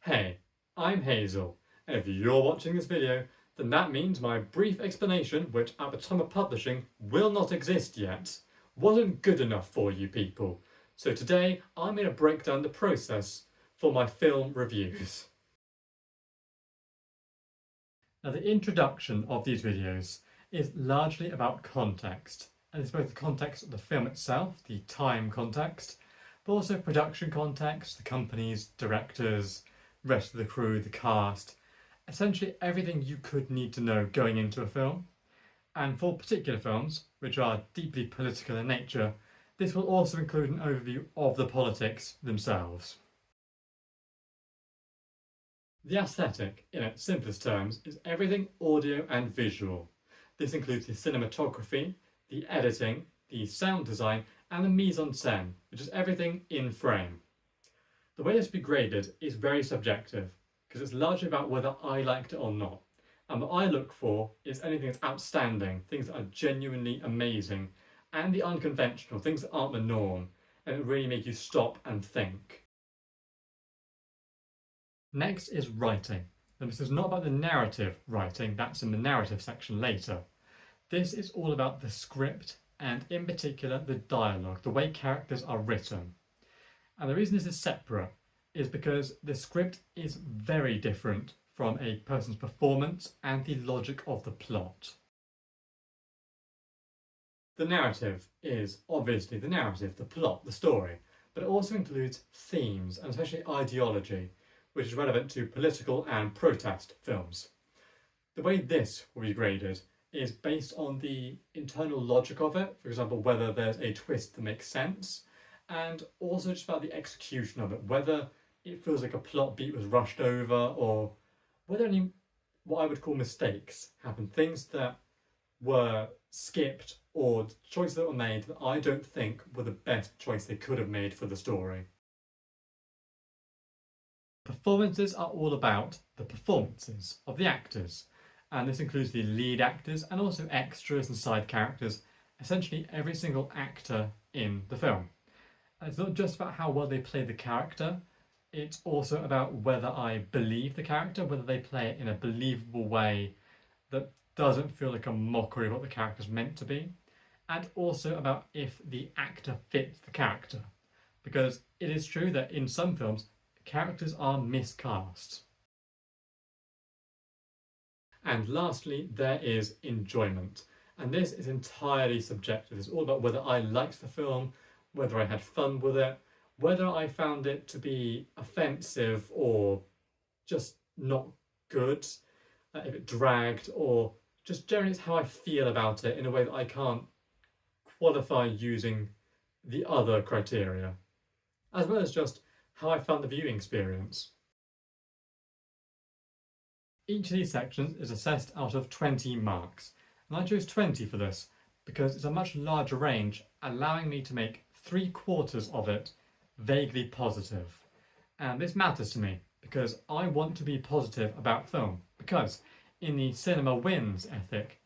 Hey, I'm Hazel, and if you're watching this video, then that means my brief explanation, which at the time of publishing will not exist yet, wasn't good enough for you people. So today I'm going to break down the process for my film reviews. Now the introduction of these videos is largely about context, and it's both the context of the film itself, the time context, but also production context, the companies, directors, rest of the crew, the cast, essentially everything you could need to know going into a film. And for particular films, which are deeply political in nature, this will also include an overview of the politics themselves. The aesthetic, in its simplest terms, is everything audio and visual. This includes the cinematography, the editing, the sound design, and the mise-en-scène, which is everything in frame. The way this will be graded is very subjective, because it's largely about whether I liked it or not. And what I look for is anything that's outstanding, things that are genuinely amazing, and the unconventional, things that aren't the norm, and that really make you stop and think. Next is writing. Now this is not about the narrative writing, that's in the narrative section later. This is all about the script and in particular the dialogue, the way characters are written. And the reason this is separate is because the script is very different from a person's performance and the logic of the plot. The narrative is obviously the narrative, the plot, the story, but it also includes themes and especially ideology, which is relevant to political and protest films. The way this will be graded is based on the internal logic of it, for example, whether there's a twist that makes sense, and also just about the execution of it, whether it feels like a plot beat was rushed over or whether any what I would call mistakes happened, things that were skipped or choices that were made that I don't think were the best choice they could have made for the story. Performances are all about the performances of the actors, and this includes the lead actors and also extras and side characters, essentially every single actor in the film. And it's not just about how well they play the character, it's also about whether I believe the character, whether they play it in a believable way that doesn't feel like a mockery of what the character's meant to be, and also about if the actor fits the character. Because it is true that in some films, characters are miscast. And lastly, there is enjoyment. And this is entirely subjective. It's all about whether I liked the film, whether I had fun with it, whether I found it to be offensive or just not good, if it dragged, or just generally it's how I feel about it in a way that I can't qualify using the other criteria, as well as just how I found the viewing experience. Each of these sections is assessed out of 20 marks, and I chose 20 for this because it's a much larger range, allowing me to make 3/4 of it vaguely positive. And this matters to me because I want to be positive about film, because in the cinema wins ethic,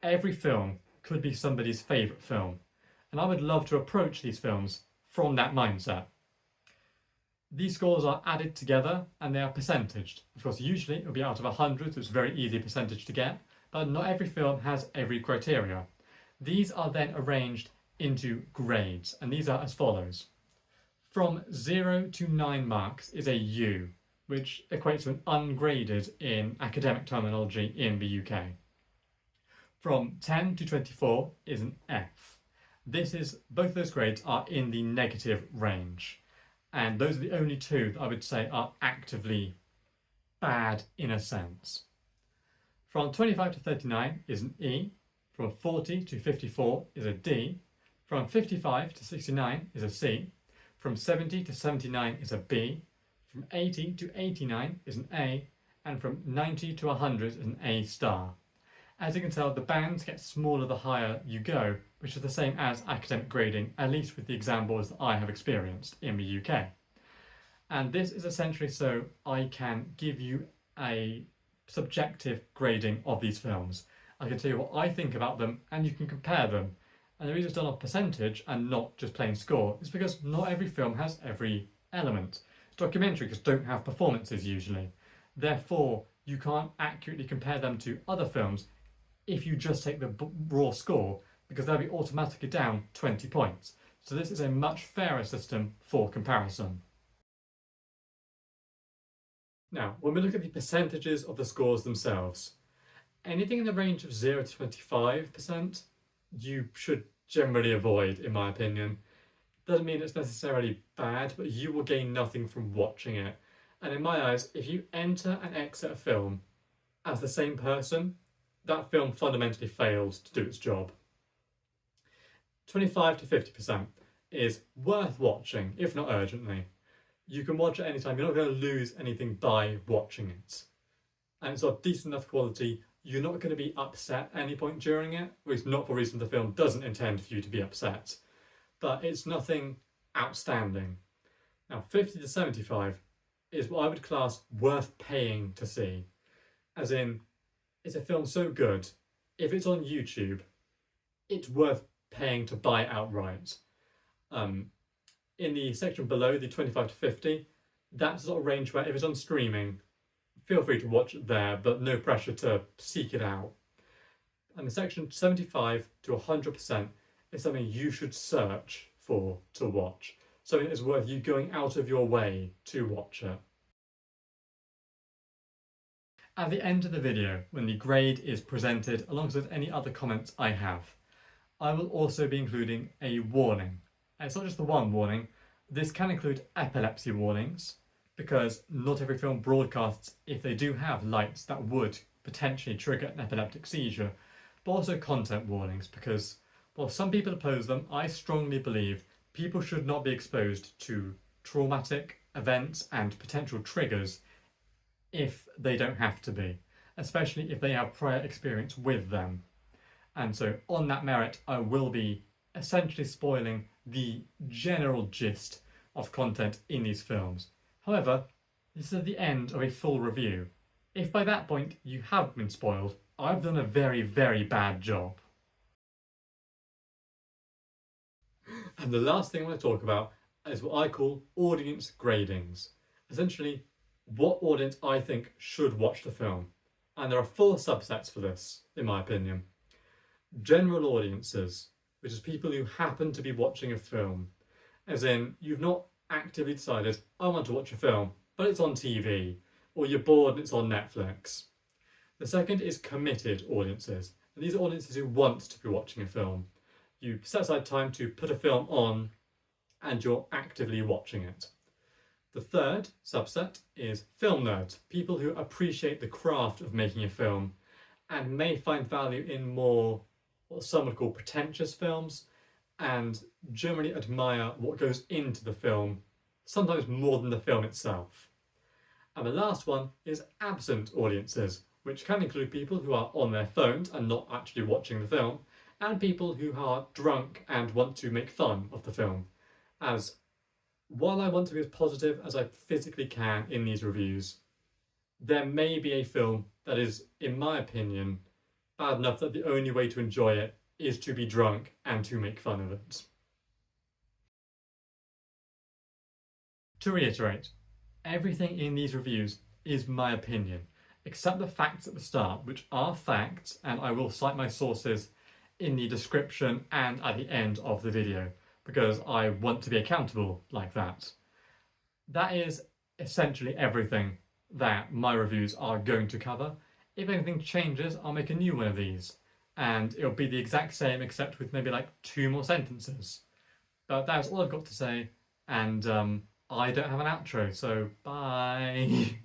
every film could be somebody's favourite film, and I would love to approach these films from that mindset. These scores are added together and they are percentaged. Of course, usually it will be out of 100, so it's a very easy percentage to get, but not every film has every criteria. These are then arranged into grades, and these are as follows. From 0 to 9 marks is a U, which equates to an ungraded in academic terminology in the UK. From 10 to 24 is an F. Both those grades are in the negative range. And those are the only two that I would say are actively bad in a sense. From 25 to 39 is an E. From 40 to 54 is a D. From 55 to 69 is a C. From 70 to 79 is a B. From 80 to 89 is an A. And from 90 to 100 is an A star. As you can tell, the bands get smaller the higher you go, which is the same as academic grading, at least with the exam boards that I have experienced in the UK. And this is essentially so I can give you a subjective grading of these films. I can tell you what I think about them and you can compare them. And the reason it's done off percentage and not just plain score is because not every film has every element. Documentaries don't have performances usually. Therefore, you can't accurately compare them to other films if you just take the raw score, because they'll be automatically down 20 points. So this is a much fairer system for comparison. Now, when we look at the percentages of the scores themselves, anything in the range of 0 to 25%, you should generally avoid, in my opinion. Doesn't mean it's necessarily bad, but you will gain nothing from watching it. And in my eyes, if you enter and exit a film as the same person, that film fundamentally fails to do its job. 25 to 50% is worth watching, if not urgently. You can watch it anytime, you're not going to lose anything by watching it. And it's of decent enough quality, you're not going to be upset at any point during it, or it's not for reason the film doesn't intend for you to be upset. But it's nothing outstanding. Now, 50 to 75 is what I would class worth paying to see. As in, it's a film so good, if it's on YouTube, it's worth paying to buy outright. In the section below, the 25 to 50, that's the sort of range where if it's on streaming, feel free to watch it there, but no pressure to seek it out. And the section 75 to 100% is something you should search for to watch. Something that is worth you going out of your way to watch it. At the end of the video, when the grade is presented alongside any other comments I have, I will also be including a warning. And it's not just the one warning, this can include epilepsy warnings, because not every film broadcasts if they do have lights that would potentially trigger an epileptic seizure, but also content warnings, because while some people oppose them, I strongly believe people should not be exposed to traumatic events and potential triggers if they don't have to be, especially if they have prior experience with them. And so on that merit, I will be essentially spoiling the general gist of content in these films. However, this is the end of a full review. If by that point you have been spoiled, I've done a very, very bad job. And the last thing I want to talk about is what I call audience gradings. Essentially, what audience I think should watch the film. And there are 4 subsets for this, in my opinion. General audiences, which is people who happen to be watching a film. As in, you've not actively decided, I want to watch a film, but it's on TV, or you're bored and it's on Netflix. The second is committed audiences, and these are audiences who want to be watching a film. You set aside time to put a film on, and you're actively watching it. The third subset is film nerds, people who appreciate the craft of making a film, and may find value in more what some would call pretentious films, and generally admire what goes into the film, sometimes more than the film itself. And the last one is absent audiences, which can include people who are on their phones and not actually watching the film, and people who are drunk and want to make fun of the film. As while I want to be as positive as I physically can in these reviews, there may be a film that is, in my opinion, bad enough that the only way to enjoy it is to be drunk and to make fun of it. To reiterate, everything in these reviews is my opinion, except the facts at the start, which are facts, and I will cite my sources in the description and at the end of the video, because I want to be accountable like that. That is essentially everything that my reviews are going to cover. If anything changes, I'll make a new one of these, and it'll be the exact same except with maybe like 2 more sentences. But that's all I've got to say, and I don't have an outro, so bye!